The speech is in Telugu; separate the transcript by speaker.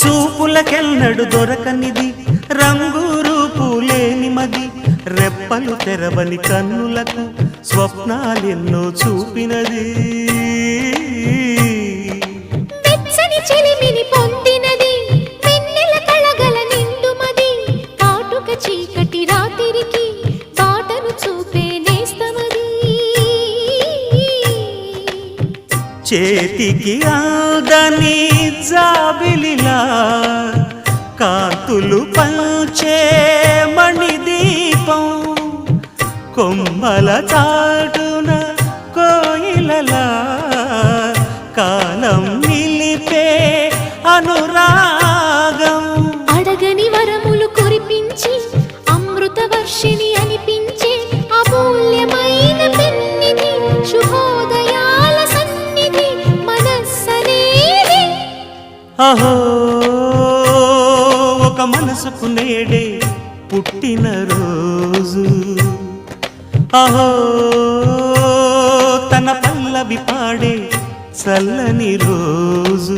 Speaker 1: చూపులకెన్నడు దొరకనిది రంగు రూపు లేని మది రెప్పలు తెరవని కన్నులకు స్వప్నాలెన్నో చూపినది
Speaker 2: వెచ్చని చెలిమిని పొందినది వెన్నెల కళగల నిండుమది కాటుక చీకటి రాత్రికి బాటను చూపే నేస్తమది
Speaker 1: చేతికి ఆదని జాబిలిలా కాంతులు పంచే మణిదీపం కొమ్మల చాటున కోయిలలా కాలం నిలిపే అనురాగం
Speaker 2: అడగని వరములు కురిపించి అమృత వర్షిణి అనిపించే అమూల్యమైన పెన్నిధి శుభోదయాల సన్నిధి మనస్సనేది
Speaker 1: అహో ఒక మనసుకు నేడే పుట్టిన రోజు అహో తన పల్లవి పాడే చల్లని రోజు